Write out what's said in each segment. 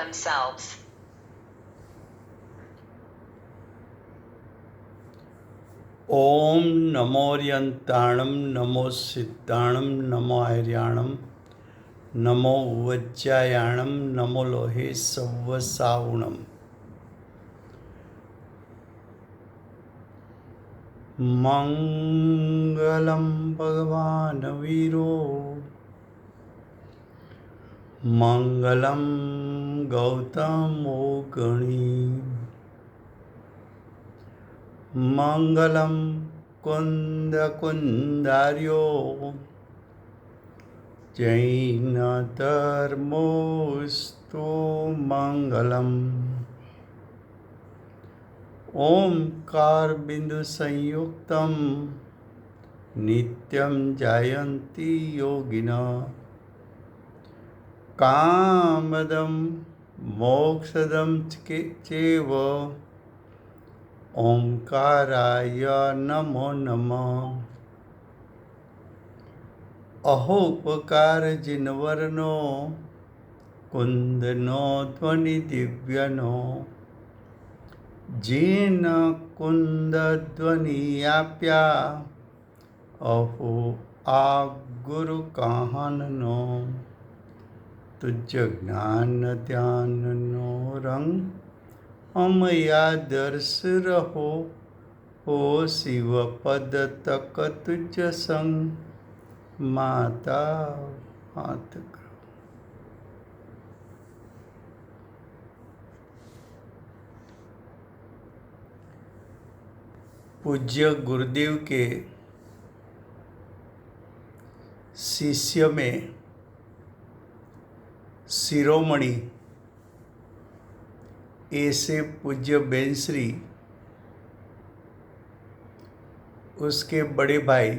themselves. ओम नमोर्यंताणं नमो सिद्धाणं नमो आर्याणं नमो वज्रायाणं नमो लोहे सव्वसावुणम्। मंगलम भगवान वीरो मंगलम गौतमो गणी मंगलम कुंद कुंदार्यो जैन धर्मोस्तु मंगलम। ओंकार बिंदु संयुक्तम नित्यं जायन्ति योगिनः कामदं मोक्षदं चैव ओंकाराय नमो नमः। अहोपकार जिनवर्नो कुंदनो ध्वनि दिव्यनो जेन कुंद ध्वनियाप्या अहो आ गुरु कहनो तुझ ज्ञान ध्यान नो रंग अमया दर्श रहो हो शिव पद तक तुझ संग माता हाथ करो। पूज्य गुरुदेव के शिष्य में शिरोमणि ऐसे पूज्य बेनश्री, उसके बड़े भाई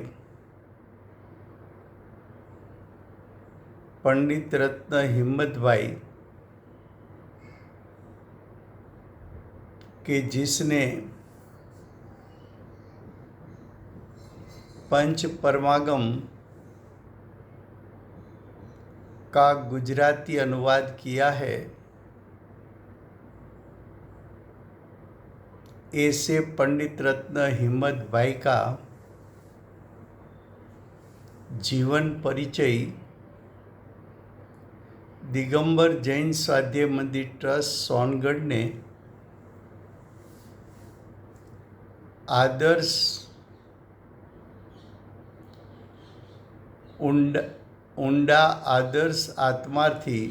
पंडित रत्न हिम्मत भाई के जिसने पंच परमागम का गुजराती अनुवाद किया है, ऐसे पंडित रत्न हिम्मत भाई का जीवन परिचय दिगंबर जैन स्वाध्याय मंदिर ट्रस्ट सोनगढ़ ने आदर्श ऊंडा आदर्श आत्मार्थी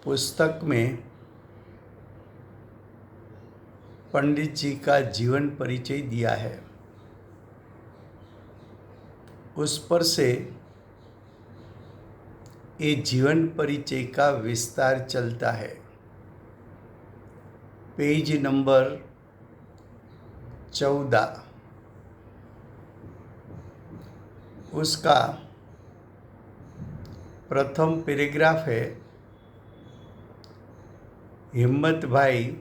पुस्तक में पंडित जी का जीवन परिचय दिया है। उस पर से ये जीवन परिचय का विस्तार चलता है। पेज नंबर 14 उसका प्रथम पैराग्राफ है। हिम्मत भाई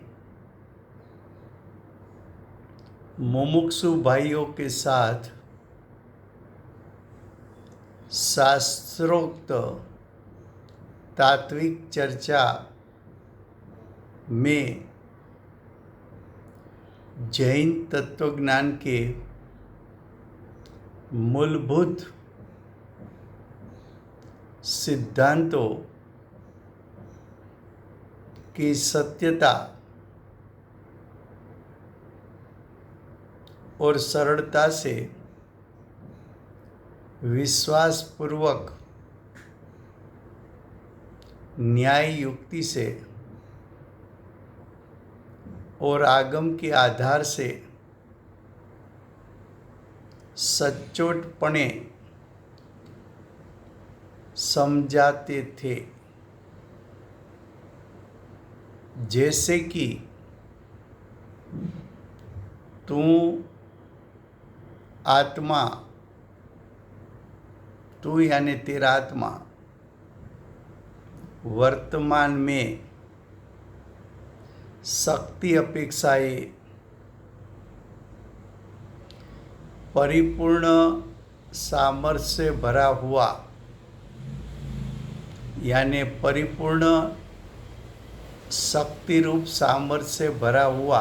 मुमुक्षु भाइयों के साथ शास्त्रोक्त तात्विक चर्चा में जैन तत्वज्ञान के मूलभूत सिद्धांतों की सत्यता और सरलता से विश्वासपूर्वक न्याय युक्ति से और आगम के आधार से सचोटपणे समझाते थे। जैसे कि तू आत्मा, तू यानी तेरा आत्मा वर्तमान में शक्ति अपेक्षाएं परिपूर्ण सामर्थ्य से भरा हुआ यानी परिपूर्ण शक्ति रूप सामर्थ्य से भरा हुआ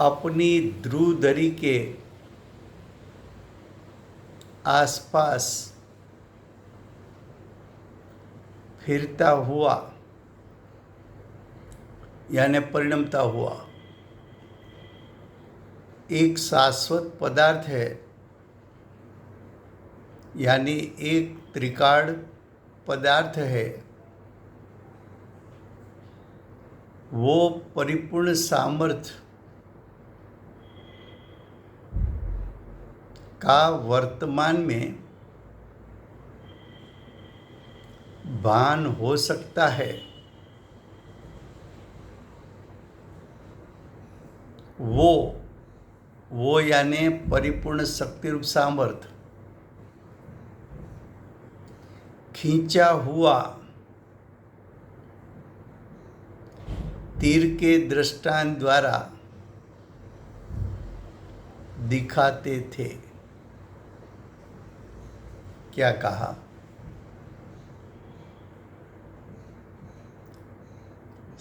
अपनी ध्रुव धरी के आसपास फिरता हुआ यानी परिणमता हुआ एक शाश्वत पदार्थ है, यानी एक त्रिकाल पदार्थ है, वो परिपूर्ण सामर्थ्य का वर्तमान में भान हो सकता है। वो यानी परिपूर्ण शक्ति रूप सामर्थ्य खींचा हुआ तीर के दृष्टांत द्वारा दिखाते थे। क्या कहा?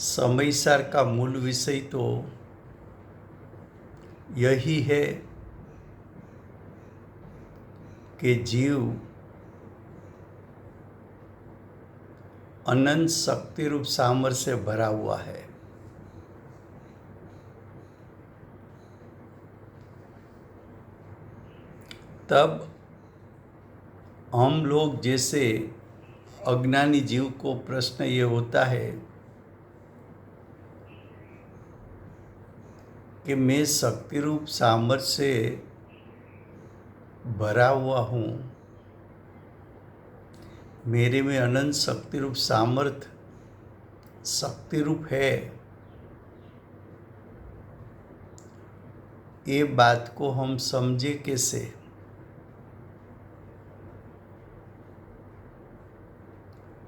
समयसार का मूल विषय तो यही है कि जीव अनंत शक्ति रूप सामर्थ्य से भरा हुआ है। तब हम लोग जैसे अज्ञानी जीव को प्रश्न ये होता है कि मैं शक्ति रूप सामर्थ्य से भरा हुआ हूँ, मेरे में अनंत शक्ति रूप सामर्थ्य शक्ति रूप है। ये बात को हम समझे कैसे?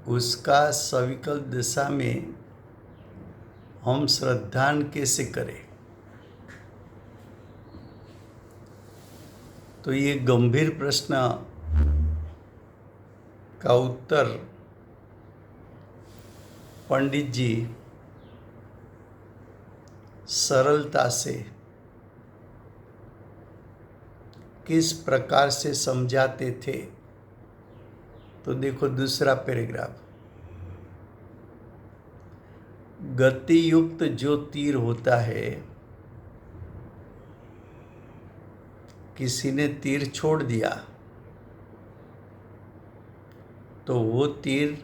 उसका सविकल्प दिशा में हम श्रद्धान कैसे करें? तो ये गंभीर प्रश्न का उत्तर पंडित जी सरलता से किस प्रकार से समझाते थे। तो देखो दूसरा पैराग्राफ। गति युक्त जो तीर होता है, किसी ने तीर छोड़ दिया तो वो तीर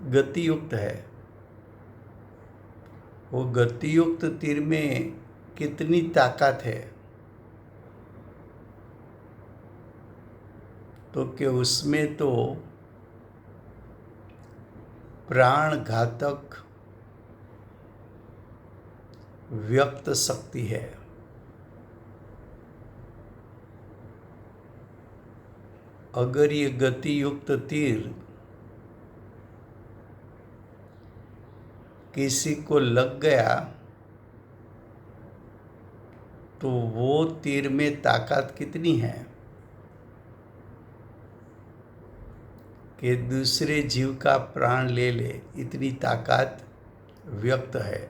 गति युक्त है। वो गति युक्त तीर में कितनी ताकत है? तो कि उसमें तो प्राण घातक व्यक्त शक्ति है। अगर ये गति युक्त तीर किसी को लग गया तो वो तीर में ताकत कितनी है कि दूसरे जीव का प्राण ले ले, इतनी ताकत व्यक्त है।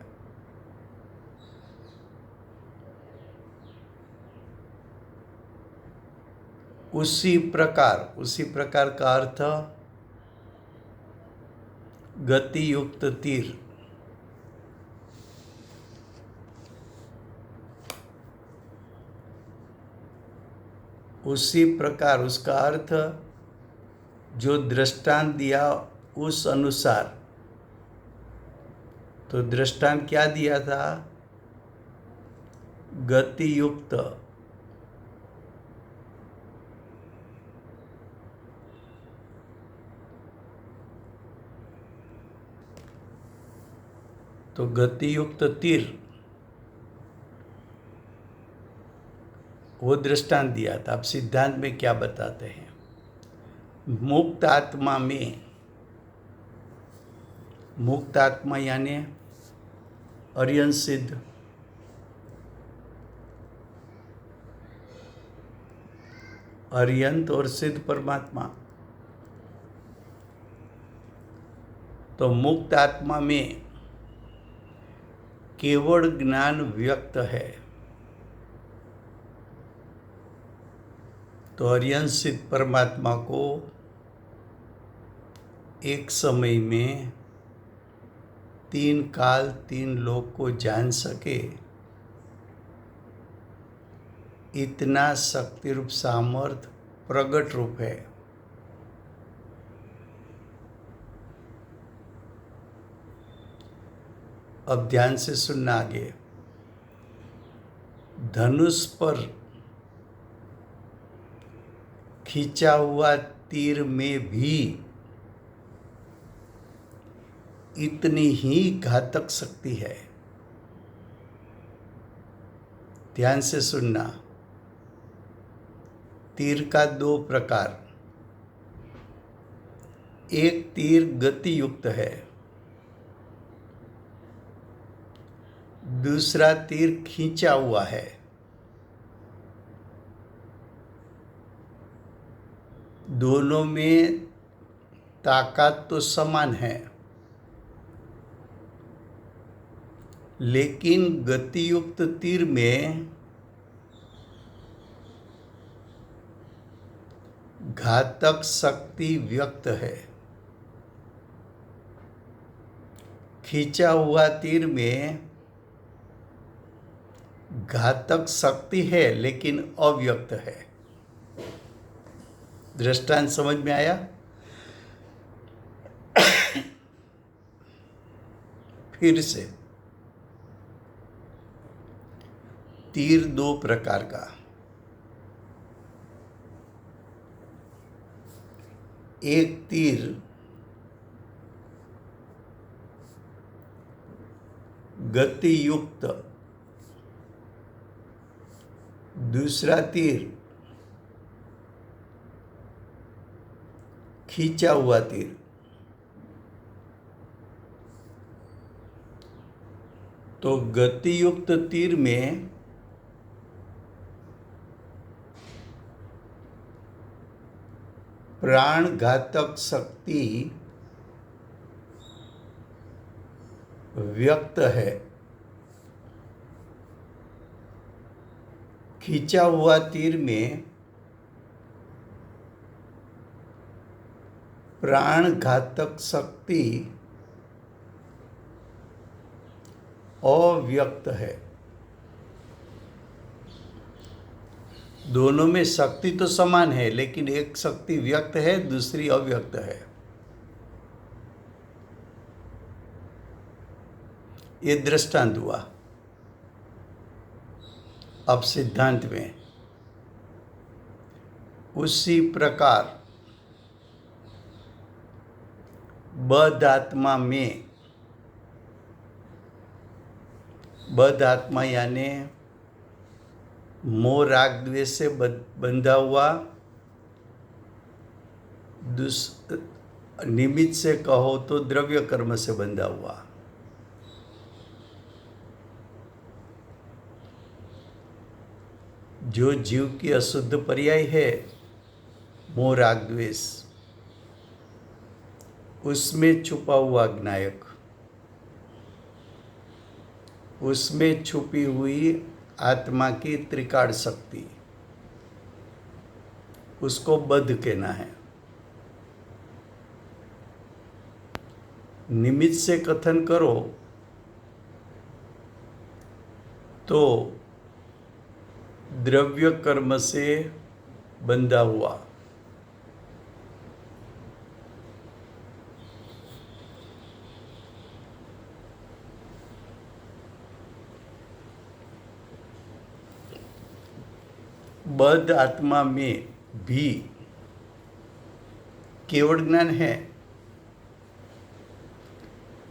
उसी प्रकार का अर्थ गति युक्त तीर। उसी प्रकार उसका अर्थ जो दृष्टांत दिया उस अनुसार। तो दृष्टांत क्या दिया था? गति युक्त। तो गति युक्त तीर वो दृष्टांत दिया था। अब सिद्धांत में क्या बताते हैं? मुक्त आत्मा यानी अर्यन सिद्ध, अर्यंत और सिद्ध परमात्मा। तो मुक्त आत्मा में केवल ज्ञान व्यक्त है। तो अर्यंत सिद्ध परमात्मा को एक समय में 3 काल 3 लोक को जान सके, इतना शक्ति रूप सामर्थ्य प्रगट रूप है। अब ध्यान से सुनना आगे। धनुष पर खींचा हुआ तीर में भी इतनी ही घातक शक्ति है। ध्यान से सुनना। तीर का 2 प्रकार। एक तीर गति युक्त है, दूसरा तीर खींचा हुआ है। दोनों में ताकत तो समान है, लेकिन गति युक्त तीर में घातक शक्ति व्यक्त है। खींचा हुआ तीर में घातक शक्ति है लेकिन अव्यक्त है। दृष्टांत समझ में आया? फिर से। तीर 2 प्रकार का। एक तीर गति युक्त, दूसरा तीर खींचा हुआ तीर। तो गति युक्त तीर में प्राण घातक शक्ति व्यक्त है। खींचा हुआ तीर में प्राण घातक शक्ति अव्यक्त है। दोनों में शक्ति तो समान है, लेकिन एक शक्ति व्यक्त है, दूसरी अव्यक्त है। ये दृष्टांत हुआ। अब सिद्धांत में उसी प्रकार बद्ध आत्मा में, बद्ध आत्मा यानी मोह राग द्वेष से बंधा हुआ, निमित्त से कहो तो द्रव्य कर्म से बंधा हुआ। जो जीव की अशुद्ध पर्याय है मोह राग द्वेष, उसमें छुपा हुआ ज्ञायक, उसमें छुपी हुई आत्मा की त्रिकाल शक्ति, उसको बद्ध कहना है। निमित्त से कथन करो तो द्रव्य कर्म से बंधा हुआ। बद्ध आत्मा में भी केवल ज्ञान है।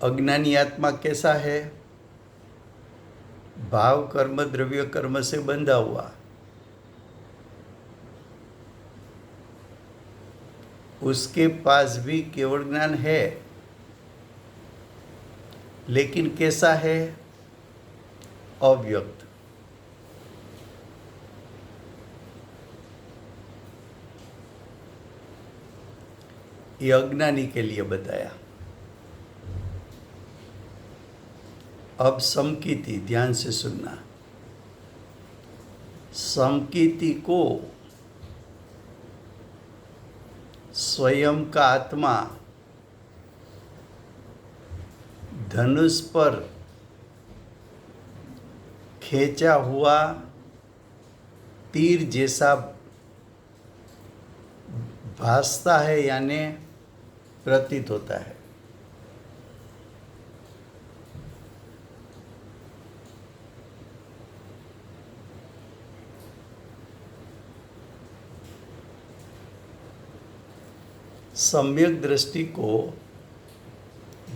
अज्ञानी आत्मा कैसा है? भाव कर्म द्रव्य कर्म से बंधा हुआ। उसके पास भी केवल ज्ञान है, लेकिन कैसा है? अव्यक्त। ये अज्ञानी के लिए बताया। अब समकीति, ध्यान से सुनना। समकीति को स्वयं का आत्मा धनुष पर खींचा हुआ तीर जैसा भासता है, यानी प्रतीत होता है। सम्यक दृष्टि को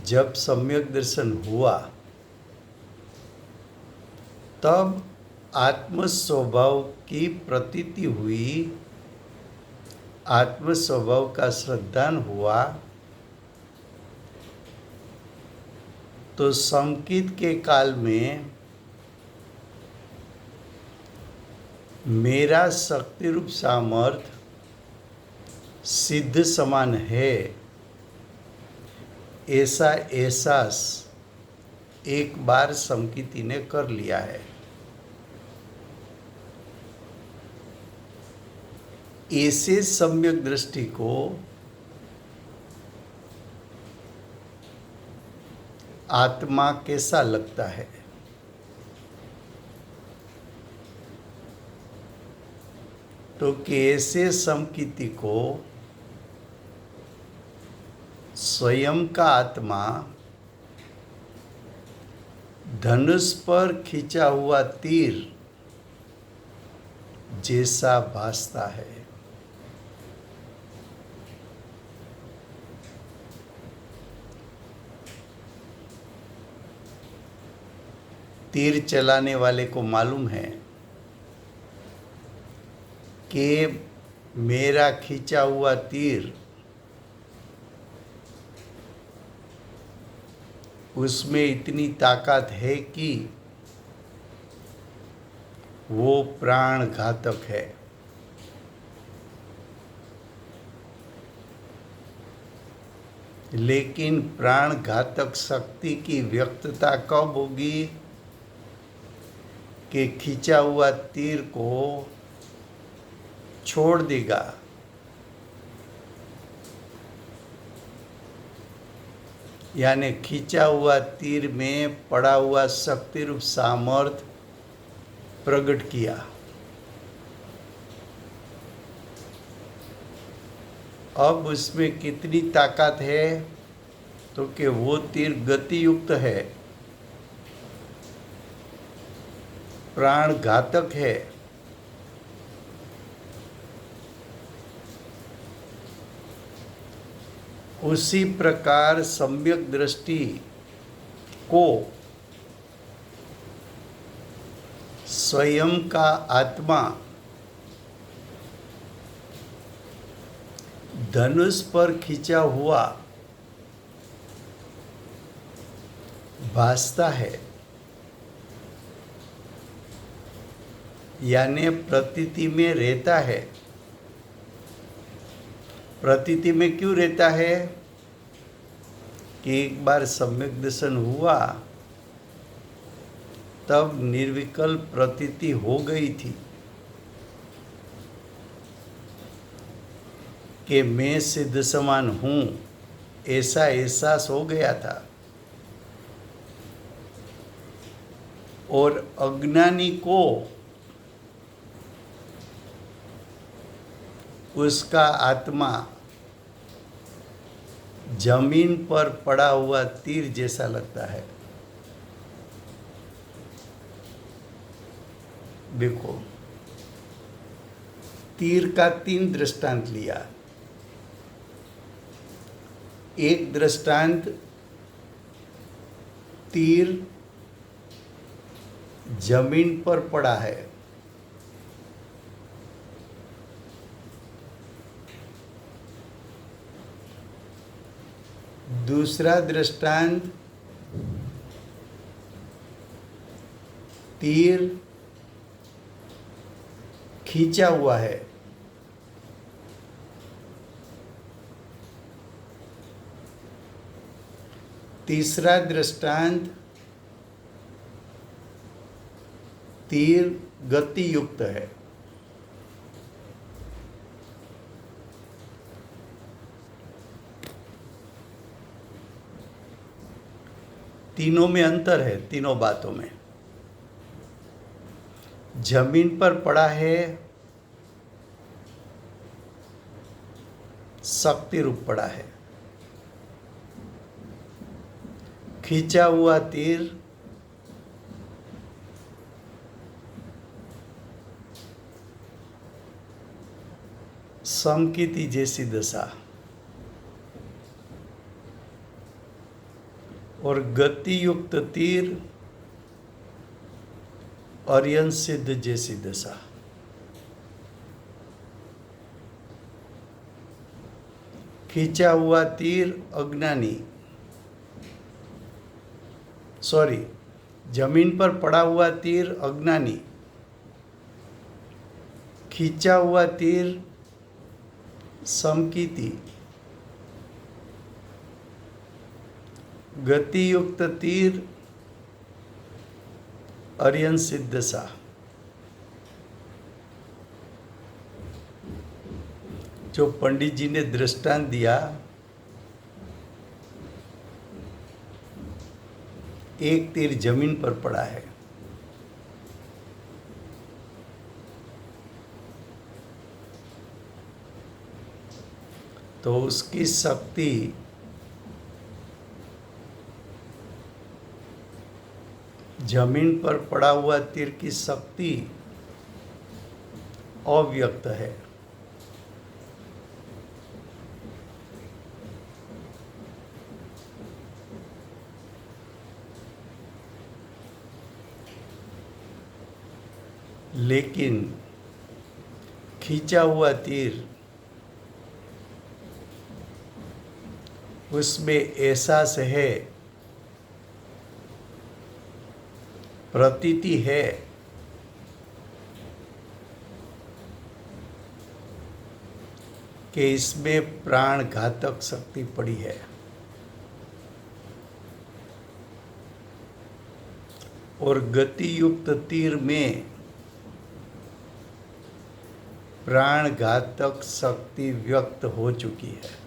जब सम्यक दर्शन हुआ तब आत्म स्वभाव की प्रतीति हुई, आत्म स्वभाव का श्रद्धान हुआ, तो समकित के काल में मेरा शक्ति रूप सामर्थ्य सिद्ध समान है, ऐसा एहसास एक बार समकिति ने कर लिया है। ऐसे सम्यक दृष्टि को आत्मा कैसा लगता है? तो कैसे समकिति को स्वयं का आत्मा धनुष पर खींचा हुआ तीर जैसा भासता है। तीर चलाने वाले को मालूम है कि मेरा खींचा हुआ तीर उसमें इतनी ताकत है कि वो प्राण घातक है। लेकिन प्राण घातक शक्ति की व्यक्तता कब होगी कि खींचा हुआ तीर को छोड़ देगा, यानी खींचा हुआ तीर में पड़ा हुआ शक्ति रूप सामर्थ्य प्रकट किया। अब उसमें कितनी ताकत है? तो कि वो तीर गति युक्त है, प्राण घातक है। उसी प्रकार सम्यक दृष्टि को स्वयं का आत्मा धनुष पर खींचा हुआ भासता है, यानी प्रतीति में रहता है। प्रतीति में क्यों रहता है कि एक बार सम्यक दर्शन हुआ तब निर्विकल्प प्रतीति हो गई थी कि मैं सिद्ध समान हूँ, ऐसा एहसास हो गया था। और अज्ञानी को उसका आत्मा जमीन पर पड़ा हुआ तीर जैसा लगता है। देखो, तीर का 3 दृष्टांत लिया। एक दृष्टांत तीर जमीन पर पड़ा है, दूसरा दृष्टांत तीर खींचा हुआ है। तीसरा दृष्टांत तीर गति युक्त है। तीनों में अंतर है, तीनों बातों में। जमीन पर पड़ा है, शक्ति रूप पड़ा है। खींचा हुआ तीर समकीति जैसी दशा और गति युक्त तीर अर्यन सिद्ध जैसी दशा। खींचा हुआ तीर अज्ञानी, जमीन पर पड़ा हुआ तीर अज्ञानी, खींचा हुआ तीर समकीति, गति युक्त तीर अर्यन सिद्ध दशा। जो पंडित जी ने दृष्टांत दिया, एक तीर जमीन पर पड़ा है, तो उसकी शक्ति जमीन पर पड़ा हुआ तीर की शक्ति अव्यक्त है। लेकिन खींचा हुआ तीर, उसमें एहसास है, प्रतीति है कि इसमें प्राण घातक शक्ति पड़ी है। और गति युक्त तीर में प्राण घातक शक्ति व्यक्त हो चुकी है।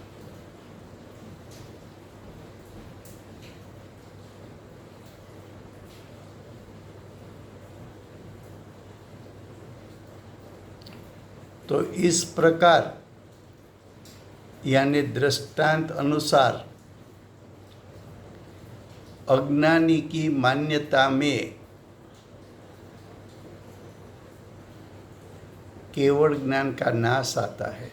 तो इस प्रकार यानी दृष्टांत अनुसार अज्ञानी की मान्यता में केवल ज्ञान का नाश आता है।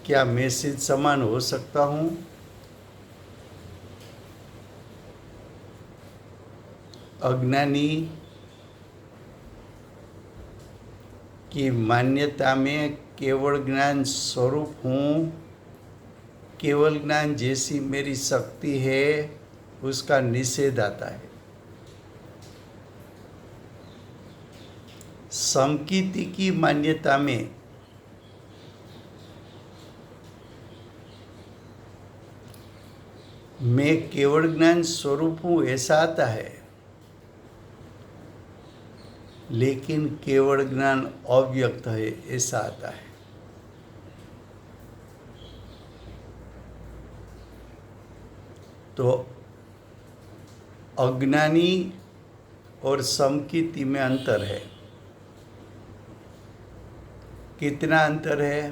क्या मैं सिद्ध समान हो सकता हूँ? अज्ञानी की मान्यता में केवल ज्ञान स्वरूप हूँ, केवल ज्ञान जैसी मेरी शक्ति है, उसका निषेध आता है। समकीति की मान्यता में मैं केवल ज्ञान स्वरूप हूँ ऐसा आता है, लेकिन केवल ज्ञान अव्यक्त है ऐसा आता है। तो अज्ञानी और समकीति में अंतर है। कितना अंतर है?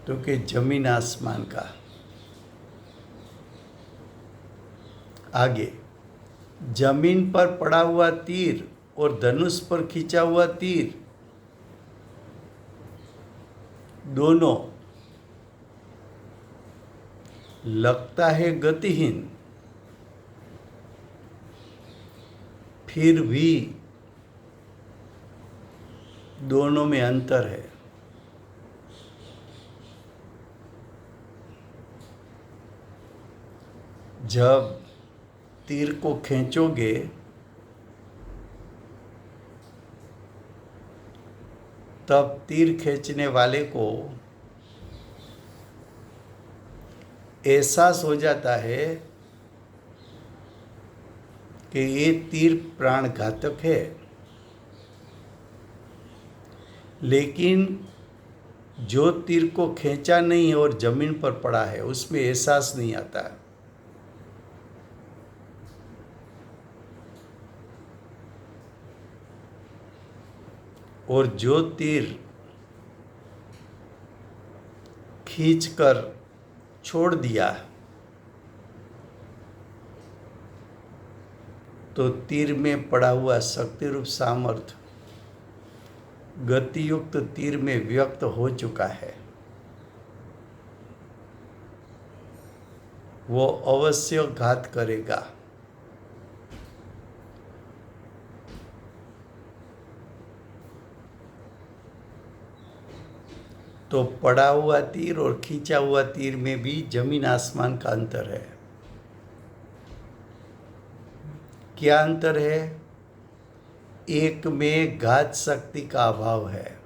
तो कि जमीन आसमान का। आगे, जमीन पर पड़ा हुआ तीर और धनुष पर खींचा हुआ तीर दोनों लगता है गतिहीन, फिर भी दोनों में अंतर है। जब तीर को खींचोगे तब तीर खींचने वाले को एहसास हो जाता है कि ये तीर प्राणघातक है, लेकिन जो तीर को खींचा नहीं है और जमीन पर पड़ा है उसमें एहसास नहीं आता। और जो तीर खींचकर छोड़ दिया तो तीर में पड़ा हुआ शक्ति रूप सामर्थ्य गतियुक्त तीर में व्यक्त हो चुका है। वो अवश्य घात करेगा। तो पड़ा हुआ तीर और खींचा हुआ तीर में भी जमीन आसमान का अंतर है। क्या अंतर है? एक में घात शक्ति का अभाव है,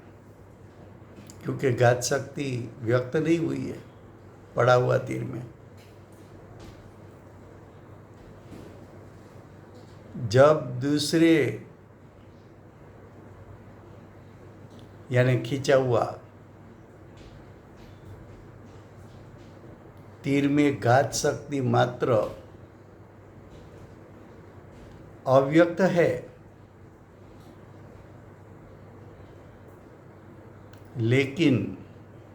क्योंकि घात शक्ति व्यक्त नहीं हुई है पड़ा हुआ तीर में। जब दूसरे यानी खींचा हुआ तीर में घात शक्ति मात्र अव्यक्त है, लेकिन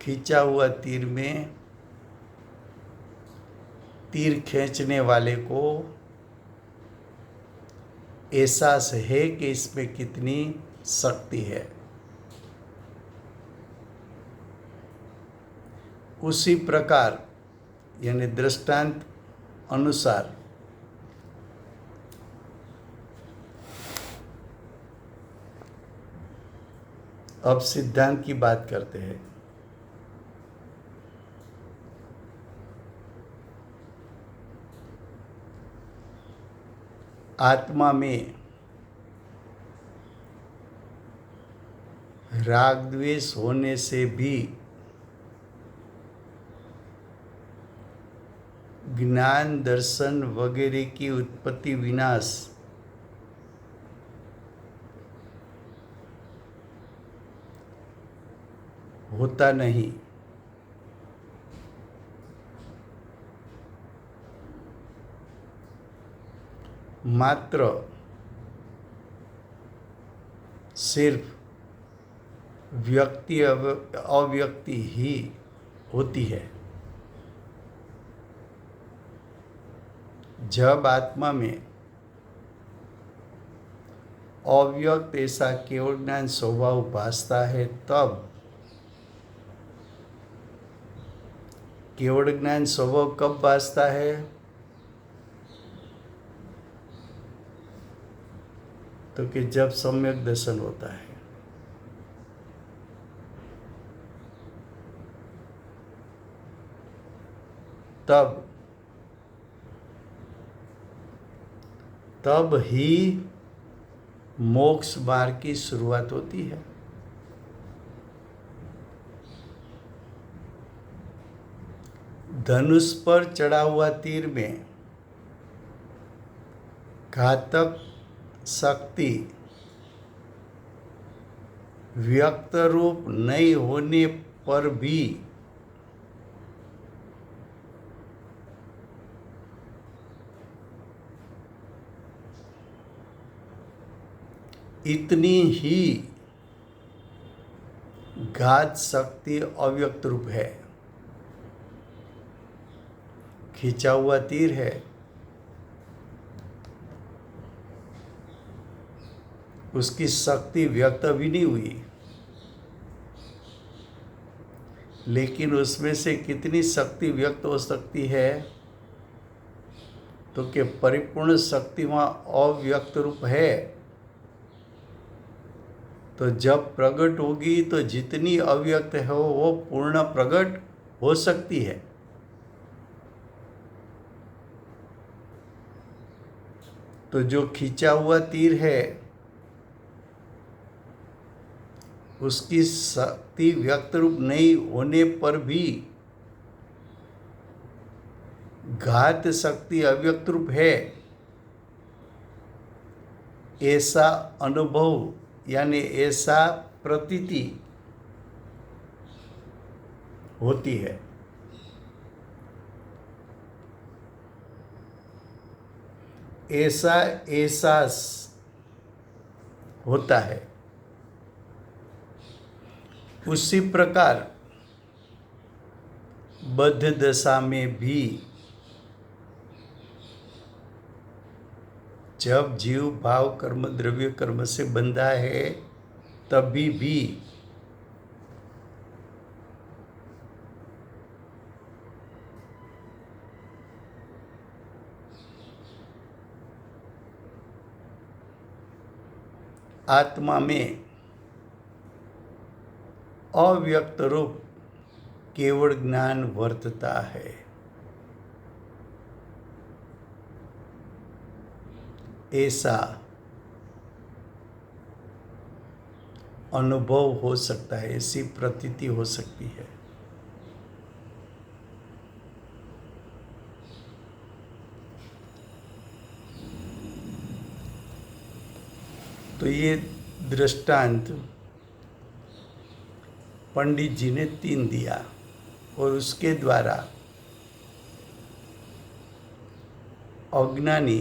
खींचा हुआ तीर में तीर खींचने वाले को एहसास है कि इसमें कितनी शक्ति है। उसी प्रकार यानी दृष्टांत अनुसार अब सिद्धांत की बात करते हैं। आत्मा में राग द्वेष होने से भी ज्ञान दर्शन वगैरह की उत्पत्ति विनाश होता नहीं। मात्र सिर्फ व्यक्ति अव्यक्ति ही होती है। जब आत्मा में अव्यक्त ऐसा केवल ज्ञान स्वभाव भासता है, तब केवल ज्ञान स्वभाव कब भासता है? तो कि जब सम्यक दर्शन होता है। तब ही मोक्ष मार्ग की शुरुआत होती है। धनुष पर चढ़ा हुआ तीर में घातक शक्ति व्यक्त रूप नहीं होने पर भी इतनी ही घात शक्ति अव्यक्त रूप है। खींचा हुआ तीर है, उसकी शक्ति व्यक्त भी नहीं हुई, लेकिन उसमें से कितनी शक्ति व्यक्त हो सकती है? तो कि परिपूर्ण शक्ति वहाँ अव्यक्त रूप है। तो जब प्रकट होगी तो जितनी अव्यक्त है वो पूर्ण प्रकट हो सकती है। तो जो खींचा हुआ तीर है उसकी शक्ति व्यक्त रूप नहीं होने पर भी घात शक्ति अव्यक्त रूप है, ऐसा अनुभव यानी ऐसा प्रतीति होती है। ऐसा एहसास होता है। उसी प्रकार बद्ध दशा में भी जब जीव भाव कर्म द्रव्य कर्म से बंधा है, तभी भी आत्मा में अव्यक्त रूप केवल ज्ञान वर्तता है। ऐसा अनुभव हो सकता है, ऐसी प्रतीति हो सकती है। तो ये दृष्टांत पंडित जी ने 3 दिया और उसके द्वारा अज्ञानी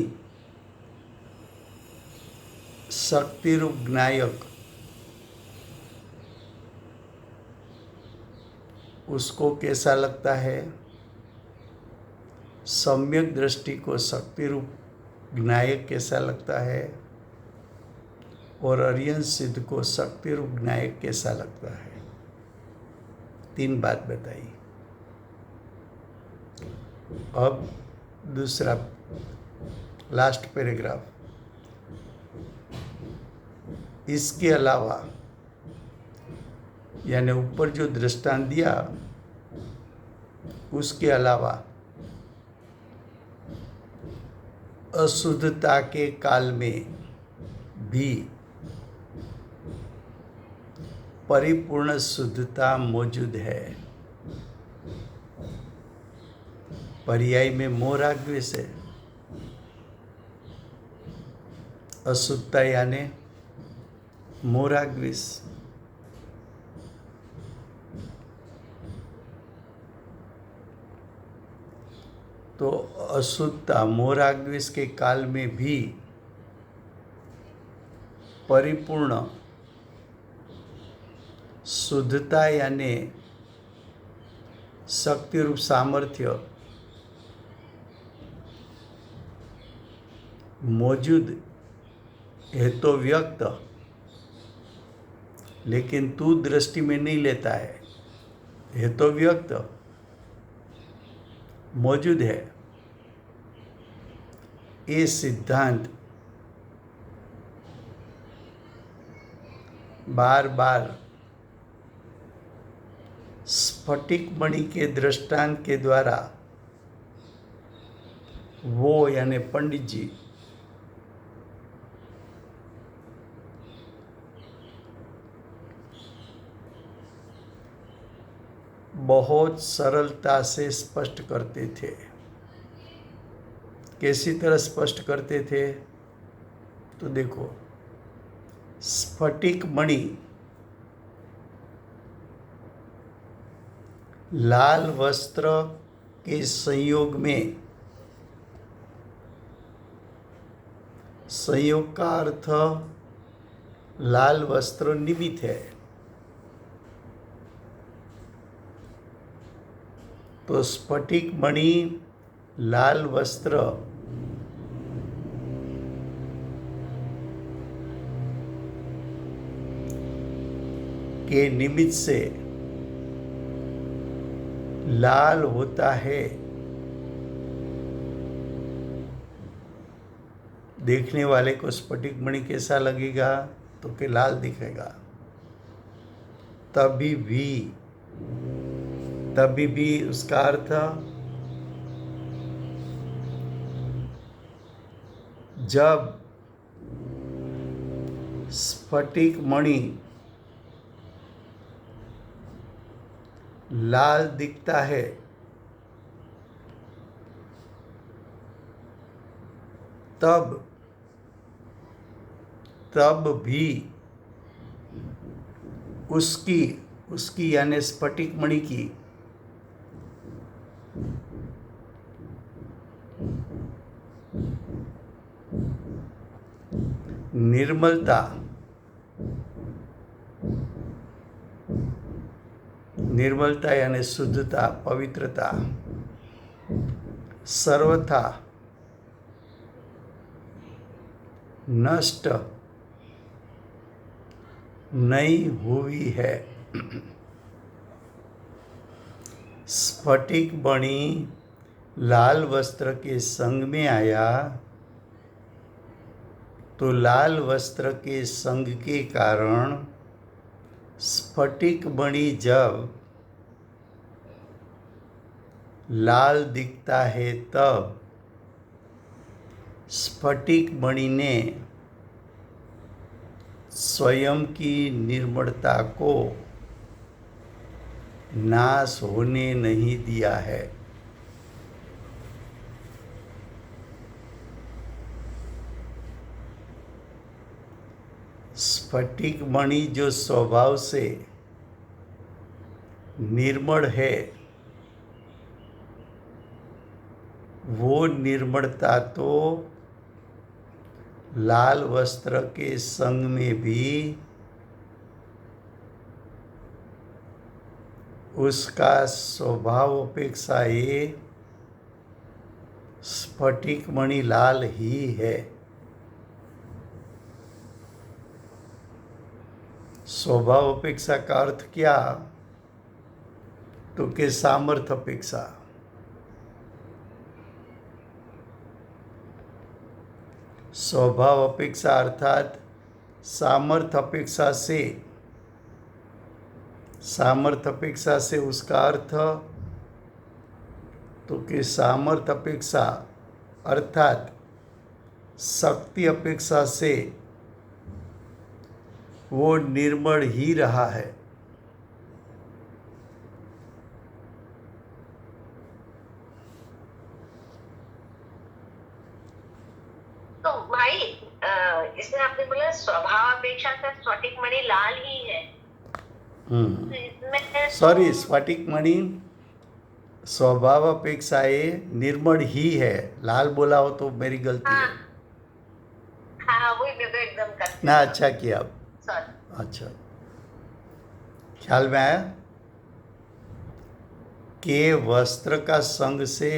शक्ति रूप ज्ञायक उसको कैसा लगता है, सम्यक दृष्टि को शक्ति रूप ज्ञायक कैसा लगता है, और अर्यन सिद्ध को शक्ति रूप ज्ञायक कैसा लगता है। 3 बात बताई। अब दूसरा लास्ट पैराग्राफ। इसके अलावा यानी ऊपर जो दृष्टांत दिया उसके अलावा अशुद्धता के काल में भी परिपूर्ण शुद्धता मौजूद है। पर्याय में मोह राग द्वेष है। अशुद्धता यानी मोह राग द्वेष। तो अशुद्धता मोह राग द्वेष के काल में भी परिपूर्ण शुद्धता यानी शक्ति रूप सामर्थ्य मौजूद है तो व्यक्त, लेकिन तू दृष्टि में नहीं लेता है तो व्यक्त मौजूद है। ये सिद्धांत बार बार स्फटिक मणि के दृष्टांत के द्वारा वो यानी पंडित जी बहुत सरलता से स्पष्ट करते थे। कैसी तरह स्पष्ट करते थे? तो देखो, स्फटिक मणि लाल वस्त्र के संयोग में, संयोग का अर्थ लाल वस्त्र निमित्त है। तो स्फटिक मणि लाल वस्त्र के निमित्त से लाल होता है। देखने वाले को स्फटिक मणि कैसा लगेगा? तो कि लाल दिखेगा। तभी भी उसका अर्थ जब स्फटिक मणि लाल दिखता है तब तब भी उसकी उसकी यानी स्फटिक मणि की निर्मलता निर्मलता यानी शुद्धता, पवित्रता सर्वथा नष्ट नहीं हुई है। स्फटिक मणि लाल वस्त्र के संग में आया तो लाल वस्त्र के संग के कारण स्फटिक मणि जब लाल दिखता है तब स्फटिक मणि ने स्वयं की निर्मलता को नाश होने नहीं दिया है। स्फटिक मणि जो स्वभाव से निर्मल है वो निर्मलता तो लाल वस्त्र के संग में भी उसका स्वभाव अपेक्षा ये स्फटिक मणि लाल ही है। स्वभाव अपेक्षा का अर्थ क्या? तो के सामर्थ्य अपेक्षा। स्वभाव अपेक्षा अर्थात सामर्थ्य अपेक्षा से, सामर्थ्य अपेक्षा से उसका अर्थ तो कि सामर्थ्य अपेक्षा अर्थात शक्ति अपेक्षा से वो निर्मल ही रहा है। तो भाई इसमें आपने बोला स्वभाव अपेक्षा से स्फटिक मणि लाल ही है। तो इसमें सॉरी, स्फटिक मणि स्वभाव अपेक्षा ये निर्मल ही है। लाल बोला हो तो मेरी गलती है। हाँ वही मेरे को एकदम confuse ना हो अच्छा गया। किया। Sorry। अच्छा, ख्याल में आया कि वस्त्र का संग से,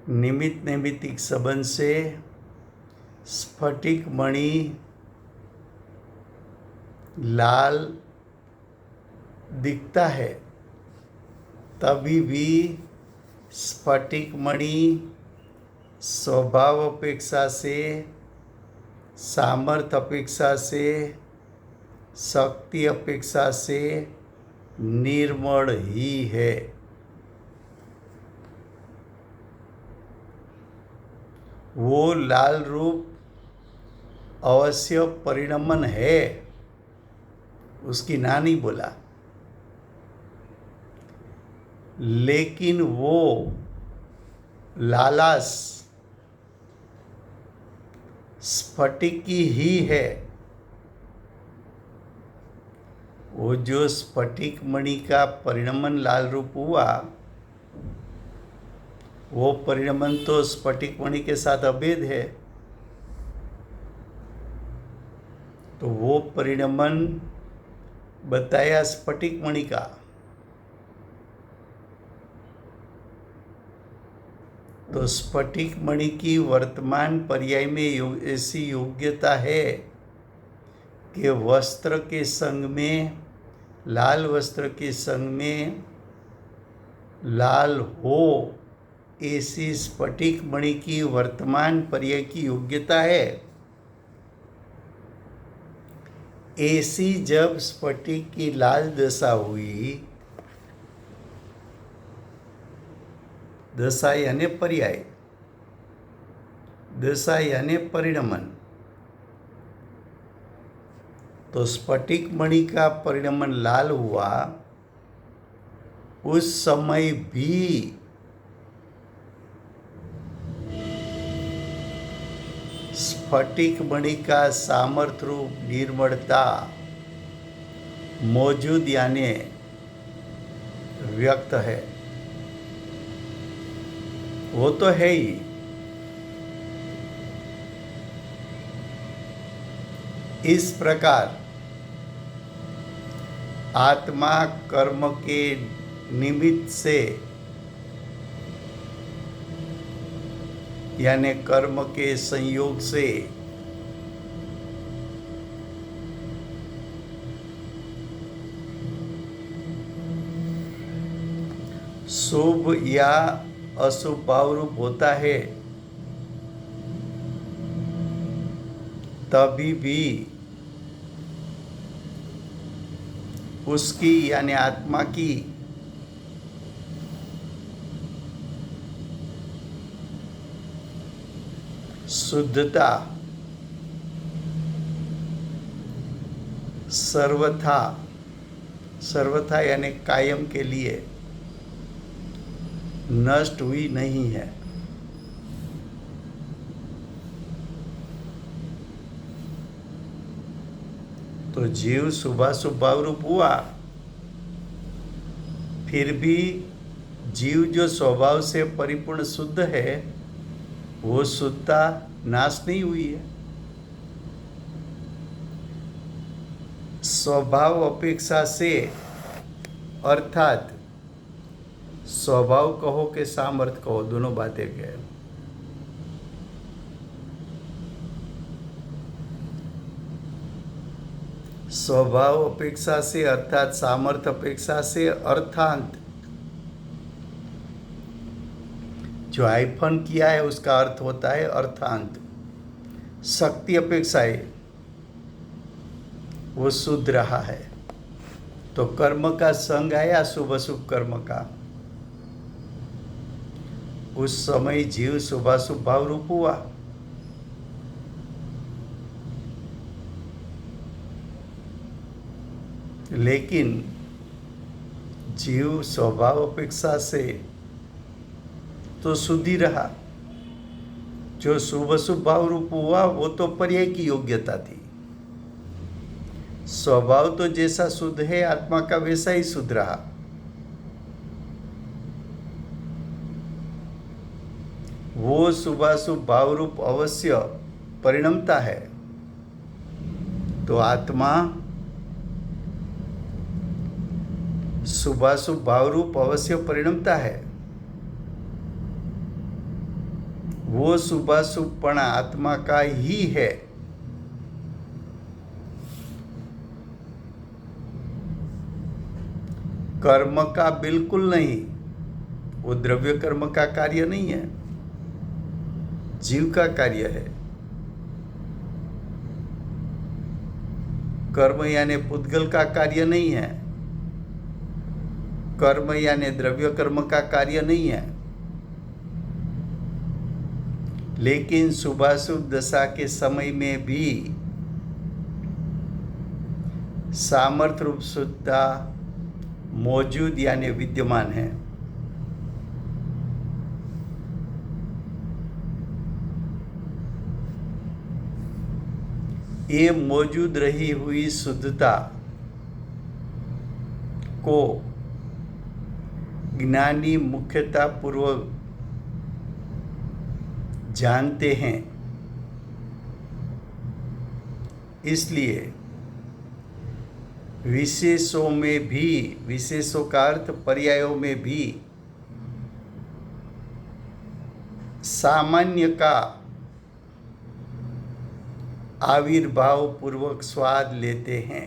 निमित्त नैमित्तिक संबंध से स्फटिक मणि लाल दिखता है तभी भी स्फटिक मणि स्वभाव अपेक्षा से, सामर्थ्य अपेक्षा से, शक्ति अपेक्षा से निर्मल ही है। वो लाल रूप अवश्य परिणमन है, उसकी ना नहीं बोला, लेकिन वो लालास स्फटिक की ही है। वो जो स्फटिक मणि का परिणमन लाल रूप हुआ वो परिणमन तो स्फटिक मणि के साथ अभेद है। तो वो परिणमन बताया स्फटिक मणि का। तो स्फटिक मणि की वर्तमान पर्याय में ऐसी योग्यता है कि वस्त्र के संग में, लाल वस्त्र के संग में लाल हो, ऐसी स्फटिक मणि की वर्तमान पर्याय की योग्यता है। ऐसी जब स्फटिक की लाल दशा हुई, दशा यानी पर्याय, दशा यानी परिणमन, तो स्फटिक मणि का परिणमन लाल हुआ, उस समय भी स्फटिक मणि का सामर्थ्य रूप निर्मलता मौजूद यानी व्यक्त है। वो तो है ही। इस प्रकार आत्मा कर्म के निमित्त से यानी कर्म के संयोग से शुभ या अशुभ भाव रूप होता है, तभी भी उसकी यानी आत्मा की शुद्धता सर्वथा यानी कायम के लिए नष्ट हुई नहीं है। तो जीव शुभाशुभ भाव रूप हुआ, फिर भी जीव जो स्वभाव से परिपूर्ण शुद्ध है, वो शुद्धता नाश नहीं हुई है। स्वभाव अपेक्षा से अर्थात स्वभाव कहो कि सामर्थ्य कहो, दोनों बातें कह। स्वभाव अपेक्षा से अर्थात सामर्थ्य अपेक्षा से अर्थांत, जो आइफन किया है उसका अर्थ होता है अर्थांत। शक्ति अपेक्षा है वो शुद्ध रहा है। तो कर्म का संग आया शुभ अशुभ कर्म का, उस समय जीव शुभाशुभ भाव रूप हुआ। लेकिन जीव स्वभाव अपेक्षा से तो शुद्ध ही रहा। जो शुभ अशुभ भाव रूप हुआ वो तो पर्याय की योग्यता थी। स्वभाव तो जैसा शुद्ध है आत्मा का वैसा ही शुद्ध रहा। वो शुभाशुभ भाव रूप अवश्य परिणमता है। तो आत्मा शुभाशुभ भाव रूप अवश्य परिणमता है। वो शुभाशुभपणा आत्मा का ही है। कर्म का बिल्कुल नहीं। वो द्रव्य कर्म का कार्य नहीं है, जीव का कार्य है। कर्म यानी पुद्गल का कार्य नहीं है। कर्म यानी द्रव्य कर्म का कार्य नहीं है। लेकिन शुभाशुभ दशा के समय में भी सामर्थ्य रूप शुद्धता मौजूद यानी विद्यमान है। ये मौजूद रही हुई शुद्धता को ज्ञानी मुख्यता पूर्वक जानते हैं। इसलिए विशेषों में भी, विशेषों का अर्थ पर्यायों में भी सामान्य का आविर्भाव पूर्वक स्वाद लेते हैं।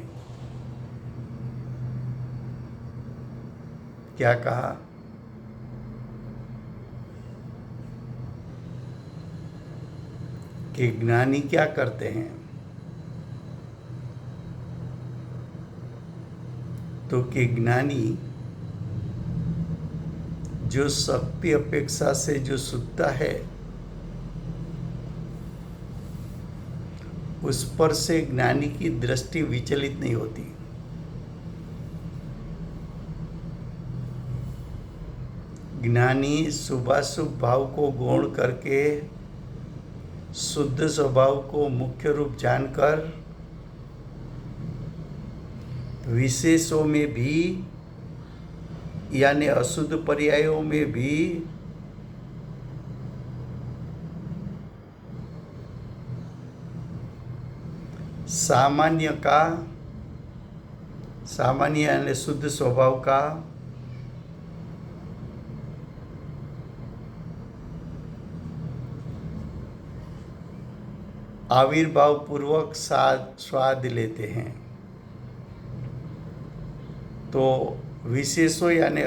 क्या कहा? कि ज्ञानी क्या करते हैं? तो कि ज्ञानी जो शक्ति अपेक्षा से जो शुद्धता है उस पर से ज्ञानी की दृष्टि विचलित नहीं होती। ज्ञानी शुभाशुभ भाव को गौण करके शुद्ध स्वभाव को मुख्य रूप जानकर विशेषों में भी यानी अशुद्ध पर्यायों में भी सामान्य यानी शुद्ध स्वभाव का आविर्भाव पूर्वक स्वाद लेते हैं। तो विशेषों यानी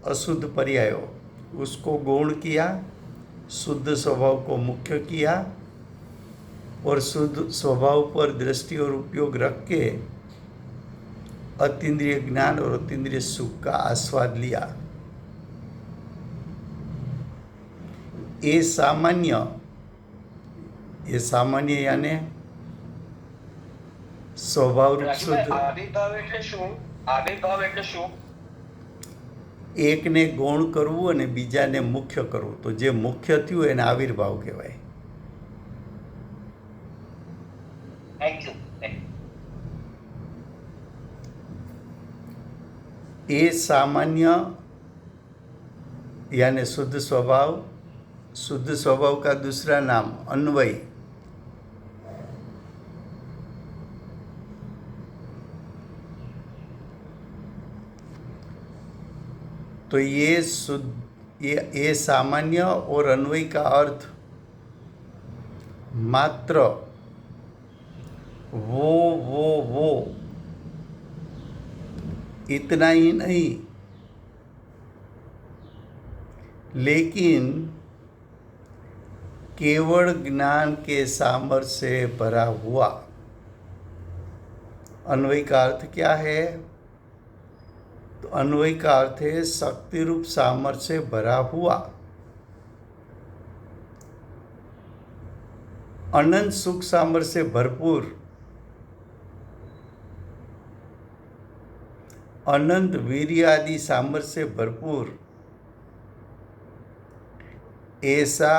अशुद्ध पर्यायों उसको गौण किया, शुद्ध स्वभाव को मुख्य किया और शुद्ध स्वभाव पर दृष्टि और उपयोग रख के अतीन्द्रिय ज्ञान और अतीन्द्रिय सुख का आस्वाद लिया। ये सामान्य यानी स्वभाव रूप शुद्ध। आविर्भाव એટલે શું? એકને ગૌણ કરવું અને બીજાને મુખ્ય કરવું, તો જે મુખ્ય થયું એને આવિર્ભાવ કહેવાય। Thank you. એ सामान्य यानी शुद्ध स्वभाव का दूसरा नाम अन्वय। तो ये सामान्य और अन्वय का अर्थ मात्र वो इतना ही नहीं, लेकिन केवल ज्ञान के सामर्थ्य से भरा हुआ। अन्वय का अर्थ क्या है? तो अन्वय का अर्थ है शक्ति रूप सामर्थ्य से भरा हुआ, अनंत सुख सामर्थ्य से भरपूर, अनंत वीर्य आदि सामर्थ्य से भरपूर, ऐसा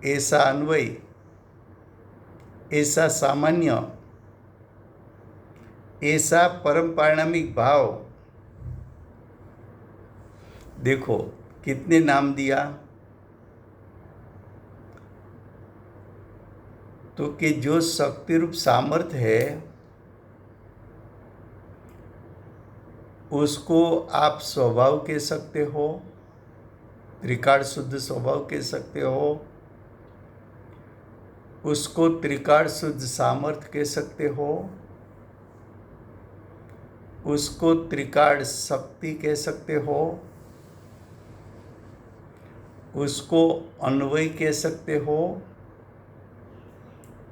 ऐसा अन्वय, ऐसा सामान्य, ऐसा परम पारणामिक भाव। देखो कितने नाम दिया, तो कि जो शक्ति रूप सामर्थ्य है उसको आप स्वभाव कह सकते हो, त्रिकाल शुद्ध स्वभाव कह सकते हो, उसको त्रिकाल शुद्ध सामर्थ्य कह सकते हो, उसको त्रिकाल शक्ति कह सकते हो, उसको अन्वय कह सकते हो,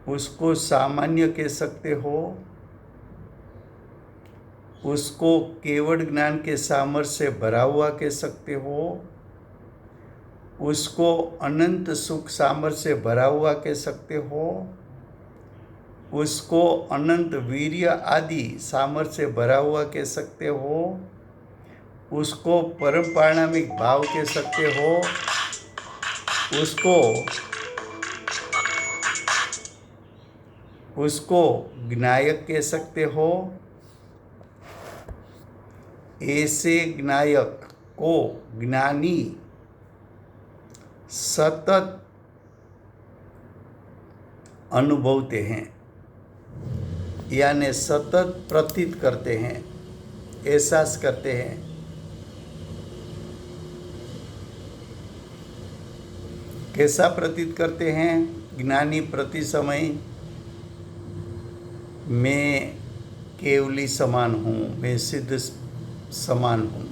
उसको सामान्य कह सकते हो, उसको केवल ज्ञान के सामर्थ्य से भरा हुआ कह सकते हो, उसको अनंत सुख सामर्थ्य से भरा हुआ कह सकते हो, उसको अनंत वीर्य आदि सामर्थ्य से भरा हुआ कह सकते हो, उसको परम पारणामिक भाव कह सकते हो, उसको ज्ञायक कह सकते हो। ऐसे ज्ञायक को ज्ञानी सतत अनुभवते हैं, यानी सतत प्रतीत करते हैं, एहसास करते हैं। कैसा प्रतीत करते हैं? ज्ञानी प्रति समय मैं केवली समान हूँ, मैं सिद्ध समान हूँ,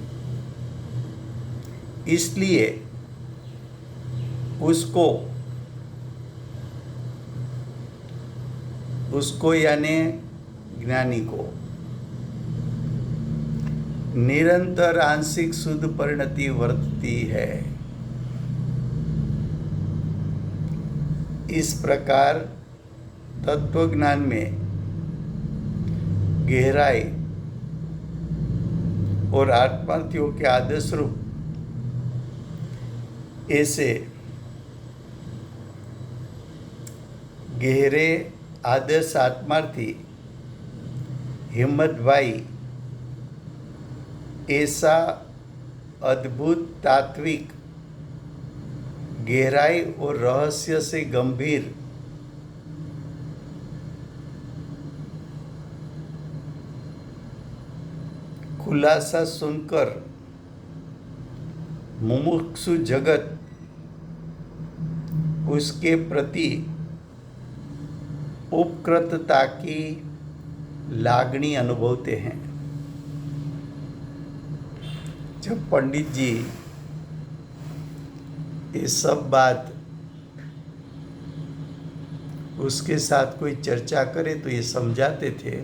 इसलिए उसको यानी ज्ञानी को निरंतर आंशिक शुद्ध परिणति वर्तती है। इस प्रकार तत्वज्ञान में गहराई और आत्मार्थियों के आदर्श रूप ऐसे गहरे आदर्श आत्मार्थी हिम्मत भाई ऐसा अद्भुत तात्विक गहराई और रहस्य से गंभीर खुलासा सुनकर मुमुक्षु जगत उसके प्रति उपकृतता की लागणी अनुभवते हैं। जब पंडित जी ये सब बात उसके साथ कोई चर्चा करे तो ये समझाते थे,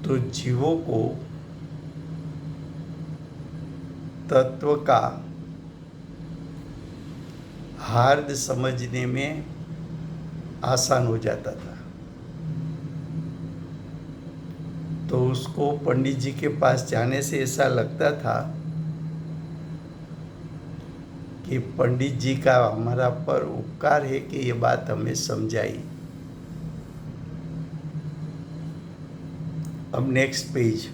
तो जीवों को तत्व का हार्द समझने में आसान हो जाता था। तो उसको पंडित जी के पास जाने से ऐसा लगता था कि पंडित जी का हमारा पर उपकार है कि ये बात हमें समझाई। अब नेक्स्ट पेज।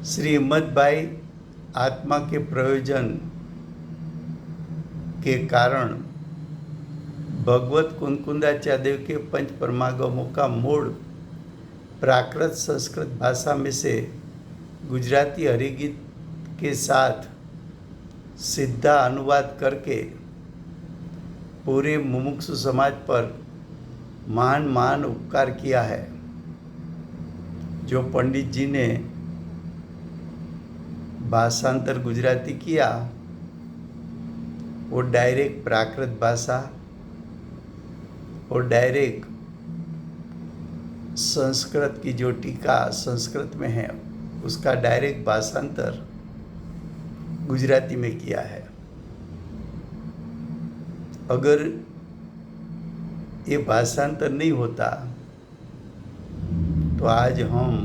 श्री हिम्मत भाई आत्मा के प्रयोजन के कारण भगवत कुंकुंदाचार्य के पंच परमागमों का मूल प्राकृत संस्कृत भाषा में से गुजराती हरिगीत के साथ सीधा अनुवाद करके पूरे मुमुक्षु समाज पर महान महान उपकार किया है। जो पंडित जी ने भाषांतर गुजराती किया वो डायरेक्ट प्राकृत भाषा और डायरेक्ट संस्कृत की जो टीका संस्कृत में है उसका डायरेक्ट भाषांतर गुजराती में किया है। अगर ये भाषांतर नहीं होता तो आज हम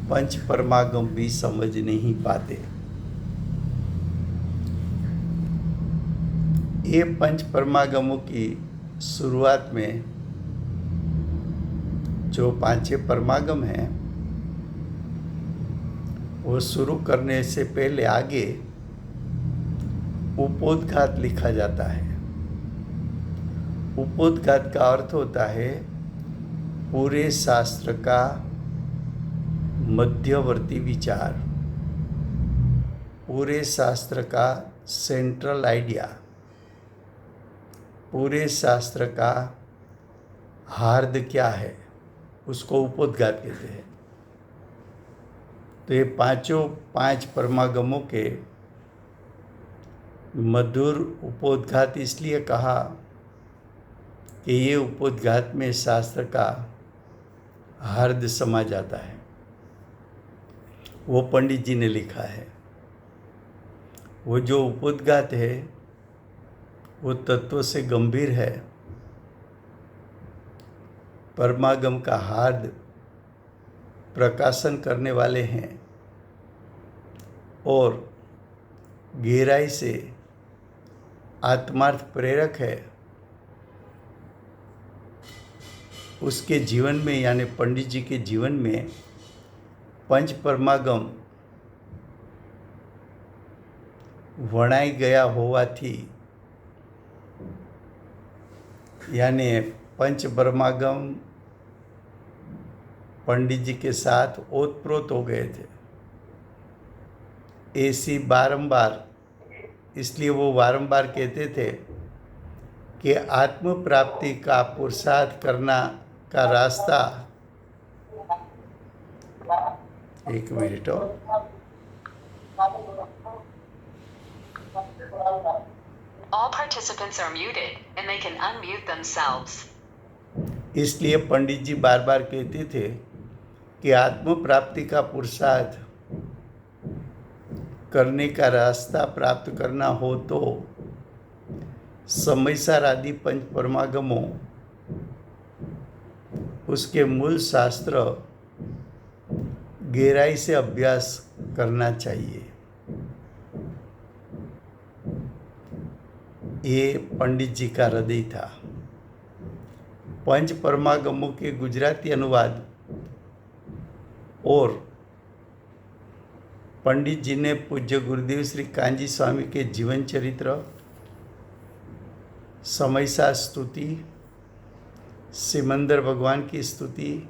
पंच परमागम भी समझ नहीं पाते। ये पंच परमागमों की शुरुआत में जो पांचों परमागम हैं वो शुरू करने से पहले आगे उपोद्घात लिखा जाता है। उपोद्घात का अर्थ होता है पूरे शास्त्र का मध्यवर्ती विचार, पूरे शास्त्र का सेंट्रल आइडिया, पूरे शास्त्र का हार्द क्या है उसको उपोद्घात कहते हैं। तो ये पांच परमागमों के मधुर उपोद्घात इसलिए कहा कि ये उपोद्घात में शास्त्र का हार्द समा जाता है। वो पंडित जी ने लिखा है। वो जो उपोद्घात है वो तत्व से गंभीर है। परमागम का हार्द प्रकाशन करने वाले हैं और गहराई से आत्मार्थ प्रेरक है। उसके जीवन में यानी पंडित जी के जीवन में पंच परमागम વણાઈ ગયા હોવાથી यानी पंच परमागम पंडित जी के साथ ओतप्रोत हो गए थे। ऐसी बारंबार, इसलिए वो बारंबार कहते थे कि आत्म प्राप्ति का पुरुषार्थ करना का रास्ता, एक मिनट और, All participants are muted and they can unmute themselves. इसलिए पंडित जी बार बार कहते थे कि आत्म प्राप्ति का पुरुषार्थ करने का रास्ता प्राप्त करना हो तो समयसार आदि पंच परमागमों, उसके मूल शास्त्र गहराई से अभ्यास करना चाहिए। ये पंडित जी का हृदय था। पंच परमागमों के गुजराती अनुवाद और पंडित जी ने पूज्य गुरुदेव श्री कांजी स्वामी के जीवन चरित्र, समयसार स्तुति, सिमंदर भगवान की स्तुति,